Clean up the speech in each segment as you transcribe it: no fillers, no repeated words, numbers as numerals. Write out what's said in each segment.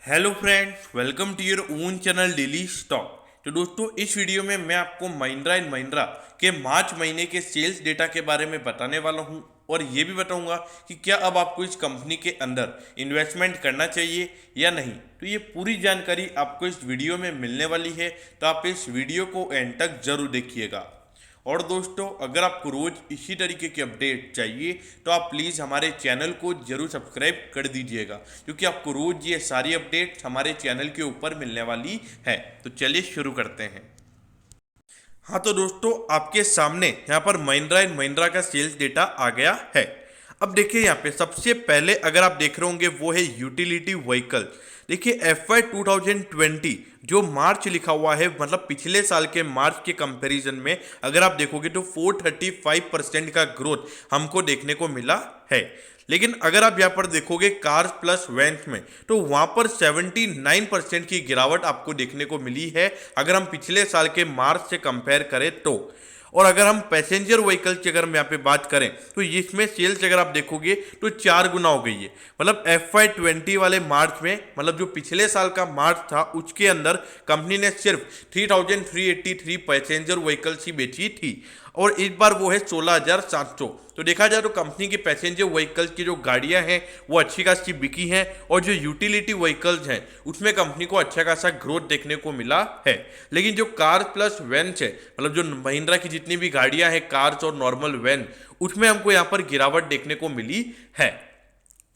Hello friends, welcome to your own channel daily stock. तो दोस्तों, इस वीडियो में मैं आपको महिंद्रा एंड महिंद्रा के मार्च महीने के सेल्स डेटा के बारे में बताने वाला हूं और ये भी बताऊंगा कि क्या अब आपको इस कंपनी के अंदर इन्वेस्टमेंट करना चाहिए या नहीं। तो ये पूरी जानकारी आपको इस वीडियो में मिलने वाली है, तो आप इस वीडियो को एंड तक जरूर देखिएगा। और दोस्तों, अगर आपको रोज इसी तरीके की अपडेट चाहिए तो आप प्लीज़ हमारे चैनल को जरूर सब्सक्राइब कर दीजिएगा, क्योंकि आपको रोज ये सारी अपडेट हमारे चैनल के ऊपर मिलने वाली है। तो चलिए शुरू करते हैं। हाँ, तो दोस्तों, आपके सामने यहाँ पर महिंद्रा एंड महिंद्रा का सेल्स डेटा आ गया है। अब देखिए, यहाँ पे सबसे पहले अगर आप देख रहे होंगे वो है यूटिलिटी व्हीकल। देखिए, FY 2020 जो मार्च लिखा हुआ है, मतलब पिछले साल के मार्च के कंपैरिजन में अगर आप देखोगे तो 435% का ग्रोथ हमको देखने को मिला है। लेकिन अगर आप यहाँ पर देखोगे कार्स प्लस वैन्स में, तो वहां पर 79% की गिरावट आपको देखने को मिली है अगर हम पिछले साल के मार्च से कंपेयर करें तो। और अगर हम पैसेंजर व्हीकल की अगर हम यहाँ पे बात करें तो इसमें सेल्स अगर आप देखोगे तो 4 गुना हो गई है। मतलब FY 20 वाले मार्च में, मतलब जो पिछले साल का मार्च था उसके अंदर कंपनी ने सिर्फ 3383 पैसेंजर व्हीकल्स ही बेची थी और इस बार वो है 16,700। तो देखा जाए तो कंपनी की पैसेंजर व्हीकल्स की जो गाड़ियां हैं वो अच्छी खासी बिकी हैं और जो यूटिलिटी व्हीकल्स हैं उसमें कंपनी को अच्छा खासा ग्रोथ देखने को मिला है। लेकिन जो कार प्लस वैन्स है, मतलब जो महिंद्रा की जितनी भी गाड़ियां हैं कार्स और नॉर्मल वैन, उसमें हमको यहाँ पर गिरावट देखने को मिली है।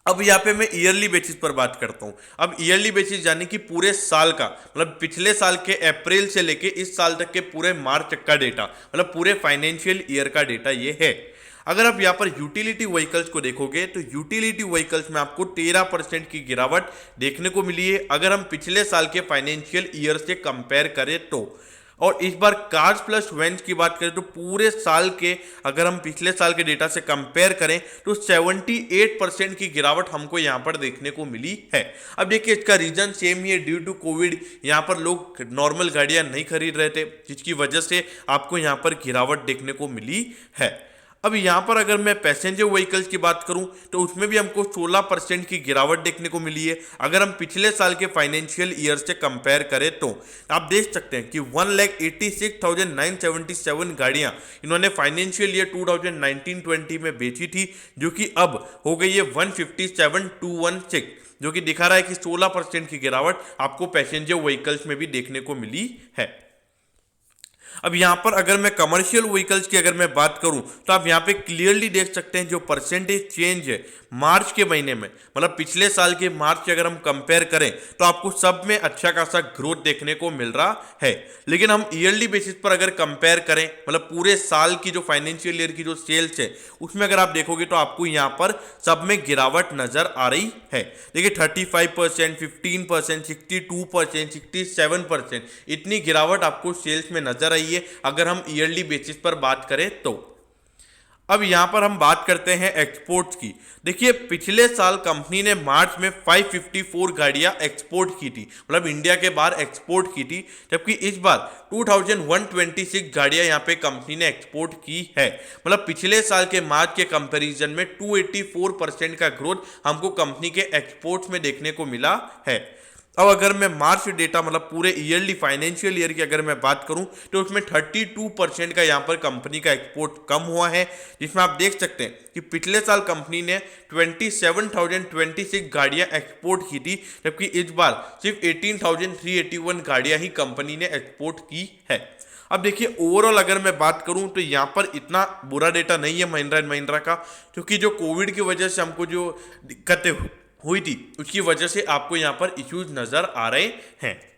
अब यहाँ पे मैं ईयरली बेसिस पर बात करता हूँ। अब ईयरली बेसिस यानी कि पूरे साल का, मतलब पिछले साल के अप्रैल से लेके इस साल तक के पूरे मार्च तक का डेटा, मतलब पूरे फाइनेंशियल ईयर का डेटा ये है। अगर आप यहाँ पर यूटिलिटी व्हीकल्स को देखोगे तो यूटिलिटी व्हीकल्स में आपको 13% की गिरावट देखने को मिली है अगर हम पिछले साल के फाइनेंशियल ईयर से कंपेयर करें तो। और इस बार कार्स प्लस वैन्स की बात करें तो पूरे साल के अगर हम पिछले साल के डेटा से कंपेयर करें तो 78% की गिरावट हमको यहाँ पर देखने को मिली है। अब देखिए, इसका रीजन सेम ही है, ड्यू टू कोविड यहाँ पर लोग नॉर्मल गाड़ियाँ नहीं खरीद रहे थे, जिसकी वजह से आपको यहाँ पर गिरावट देखने को मिली है। अब यहाँ पर अगर मैं पैसेंजर व्हीकल्स की बात करूं तो उसमें भी हमको 16% की गिरावट देखने को मिली है अगर हम पिछले साल के फाइनेंशियल ईयर से कंपेयर करें तो। आप देख सकते हैं कि 1,86,977 गाड़ियां इन्होंने फाइनेंशियल ईयर 2019-20 में बेची थी, जो कि अब हो गई है 157,216, जो कि दिखा रहा है कि 16% की गिरावट आपको पैसेंजर व्हीकल्स में भी देखने को मिली है। अब यहाँ पर अगर मैं कमर्शियल व्हीकल्स की अगर मैं बात करूँ तो आप यहाँ पे क्लियरली देख सकते हैं जो परसेंटेज चेंज है मार्च के महीने में, मतलब पिछले साल के मार्च से अगर हम कंपेयर करें तो आपको सब में अच्छा खासा ग्रोथ देखने को मिल रहा है। लेकिन हम ईयरली बेसिस पर अगर कंपेयर करें, मतलब पूरे साल की जो फाइनेंशियल ईयर की जो सेल्स है उसमें अगर आप देखोगे तो आपको यहाँ पर सब में गिरावट नजर आ रही है। देखिए, 35%, 15%, 62%, 67% इतनी गिरावट आपको सेल्स में नजर आई है अगर हम ईयरली बेसिस पर बात करें तो। अब यहां पर हम बात करते हैं एक्सपोर्ट्स की। देखिए, पिछले साल कंपनी ने मार्च में 554 गाड़ियां एक्सपोर्ट की थी, मतलब इंडिया के बाहर एक्सपोर्ट की थी, जबकि इस बार 2126 गाड़ियां यहां पे कंपनी ने एक्सपोर्ट की है। मतलब पिछले साल के मार्च के कंपैरिजन में 284% का ग्रोथ हमको कंपनी के एक्सपोर्ट्स में देखने को मिला है। अब अगर मैं मार्च डेटा, मतलब पूरे ईयरली फाइनेंशियल ईयर की अगर मैं बात करूं तो उसमें 32% का यहां पर कंपनी का एक्सपोर्ट कम हुआ है, जिसमें आप देख सकते हैं कि पिछले साल कंपनी ने 27,026 गाड़ियां एक्सपोर्ट की थी, जबकि इस बार सिर्फ 18,381 गाड़ियां ही कंपनी ने एक्सपोर्ट की है। अब देखिए, ओवरऑल अगर मैं बात करूं तो यहाँ पर इतना बुरा डेटा नहीं है महिंद्रा एंड महिंद्रा का, क्योंकि जो कोविड की वजह से हमको जो दिक्कतें हुई थी उसकी वजह से आपको यहाँ पर इश्यूज नजर आ रहे हैं।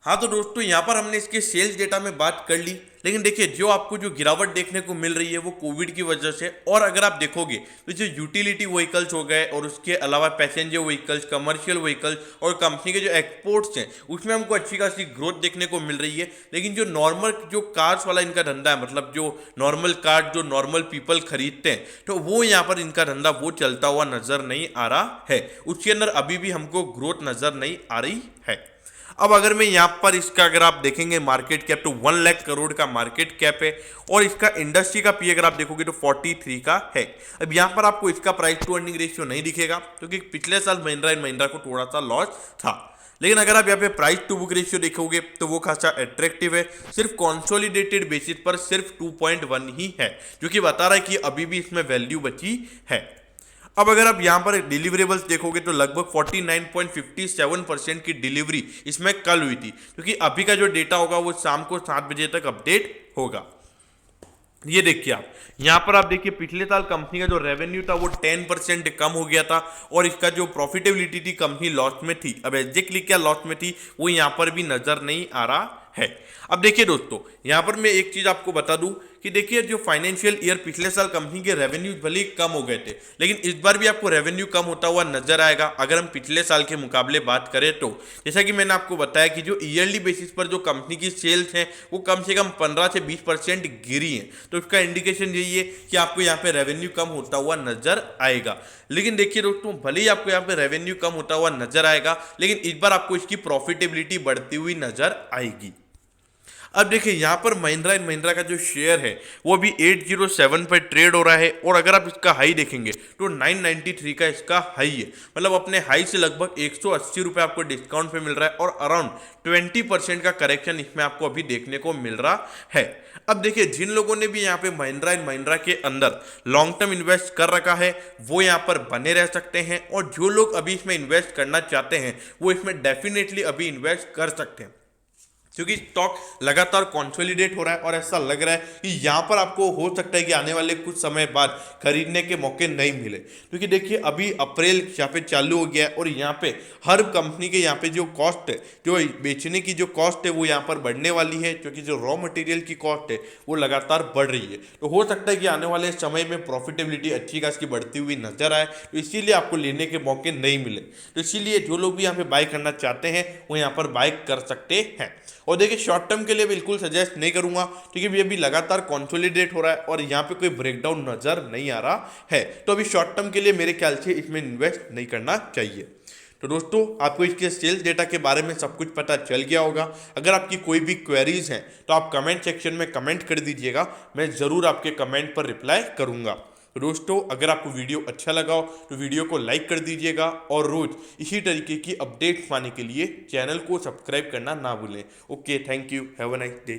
हाँ, तो दोस्तों, यहाँ पर हमने इसके सेल्स डेटा में बात कर ली, लेकिन देखिए जो आपको जो गिरावट देखने को मिल रही है वो कोविड की वजह से। और अगर आप देखोगे तो जो यूटिलिटी व्हीकल्स हो गए और उसके अलावा पैसेंजर व्हीकल्स, कमर्शियल व्हीकल्स और कंपनी के जो एक्सपोर्ट्स हैं उसमें हमको अच्छी खासी ग्रोथ देखने को मिल रही है। लेकिन जो नॉर्मल जो कार्स वाला इनका धंधा है, मतलब जो नॉर्मल कार जो नॉर्मल पीपल खरीदते हैं, तो वो यहाँ पर इनका धंधा वो चलता हुआ नजर नहीं आ रहा है, उसके अंदर अभी भी हमको ग्रोथ नजर नहीं आ रही है। अब अगर मैं यहाँ पर इसका अगर आप देखेंगे मार्केट कैप तो 1 लाख करोड़ का मार्केट कैप है और इसका इंडस्ट्री का पी अगर आप देखोगे तो 43 का है। अब यहाँ पर आपको इसका प्राइस टू अर्निंग रेशियो नहीं दिखेगा क्योंकि पिछले साल महिंद्रा एंड महिंद्रा को थोड़ा सा लॉस था, लेकिन अगर आप यहाँ पे प्राइस टू बुक रेशियो देखोगे तो वो खासा अट्रैक्टिव है। सिर्फ कॉन्सोलिडेटेड बेसिस पर सिर्फ 2.1 ही है, जो कि बता रहा है कि अभी भी इसमें वैल्यू बची है। अब अगर आप यहाँ पर डिलीवरेबल्स देखोगे तो लगभग 49.57% की डिलीवरी इसमें कल हुई थी, क्योंकि अभी का जो डेटा होगा वो शाम को 7 बजे तक अपडेट होगा। ये देखिए आप यहाँ पर आप देखिए पिछले साल कंपनी का जो रेवेन्यू था वो 10% कम हो गया था और इसका जो प्रॉफिटेबिलिटी थी कंपनी लॉस में थी। अब एग्जैक्टली क्या लॉस में थी वो यहाँ पर भी नजर नहीं आ रहा है। अब देखिए दोस्तों, यहाँ पर मैं एक चीज आपको बता दूं कि देखिए जो फाइनेंशियल ईयर पिछले साल कंपनी के रेवेन्यू भले ही कम हो गए थे, लेकिन इस बार भी आपको रेवेन्यू कम होता हुआ नजर आएगा अगर हम पिछले साल के मुकाबले बात करें तो। जैसा कि मैंने आपको बताया कि जो ईयरली बेसिस पर जो कंपनी की सेल्स हैं वो कम से कम 15 से 20% गिरी है, तो इसका इंडिकेशन यही है कि आपको यहाँ पे रेवेन्यू कम होता हुआ नजर आएगा। लेकिन देखिए दोस्तों, भले ही आपको यहाँ पे रेवेन्यू कम होता हुआ नजर आएगा, लेकिन इस बार आपको इसकी प्रॉफिटेबिलिटी बढ़ती हुई नजर आएगी। अब देखिए यहाँ पर महिंद्रा एंड महिंद्रा का जो शेयर है वो अभी 807 पर ट्रेड हो रहा है और अगर आप इसका हाई देखेंगे तो 993 का इसका हाई है। मतलब अपने हाई से लगभग 180 रुपये आपको डिस्काउंट पे मिल रहा है और अराउंड 20% का करेक्शन इसमें आपको अभी देखने को मिल रहा है। अब देखिए जिन लोगों ने भी यहाँ पे महिंद्रा एंड महिंद्रा के अंदर लॉन्ग टर्म इन्वेस्ट कर रखा है वो यहाँ पर बने रह सकते हैं, और जो लोग अभी इसमें इन्वेस्ट करना चाहते हैं वो इसमें डेफिनेटली अभी इन्वेस्ट कर सकते हैं, क्योंकि स्टॉक लगातार कंसोलिडेट हो रहा है और ऐसा लग रहा है कि यहाँ पर आपको हो सकता है कि आने वाले कुछ समय बाद खरीदने के मौके नहीं मिले। क्योंकि देखिए अभी अप्रैल यहाँ पे चालू हो गया है और यहाँ पे हर कंपनी के यहाँ पे जो कॉस्ट है, जो बेचने की जो कॉस्ट है वो यहाँ पर बढ़ने वाली है, क्योंकि जो रॉ मटेरियल की कॉस्ट है वो लगातार बढ़ रही है। तो हो सकता है कि आने वाले समय में प्रॉफिटेबिलिटी अच्छी खासी बढ़ती हुई नजर आए, तो इसीलिए आपको लेने के मौके नहीं मिले। तो इसीलिए जो लोग भी यहाँ पे बाय करना चाहते हैं वो यहाँ पर बाय कर सकते हैं। और देखिए शॉर्ट टर्म के लिए बिल्कुल सजेस्ट नहीं करूंगा, क्योंकि ये भी लगातार कंसोलिडेट हो रहा है और यहाँ पे कोई ब्रेकडाउन नजर नहीं आ रहा है। तो अभी शॉर्ट टर्म के लिए मेरे ख्याल से इसमें इन्वेस्ट नहीं करना चाहिए। तो दोस्तों, आपको इसके सेल्स डेटा के बारे में सब कुछ पता चल गया होगा। अगर आपकी कोई भी क्वेरीज हैं तो आप कमेंट सेक्शन में कमेंट कर दीजिएगा, मैं ज़रूर आपके कमेंट पर रिप्लाई करूँगा। तो दोस्तों, अगर आपको वीडियो अच्छा लगा हो तो वीडियो को लाइक कर दीजिएगा और रोज़ इसी तरीके की अपडेट्स पाने के लिए चैनल को सब्सक्राइब करना ना भूलें। Okay, thank you, have a nice day.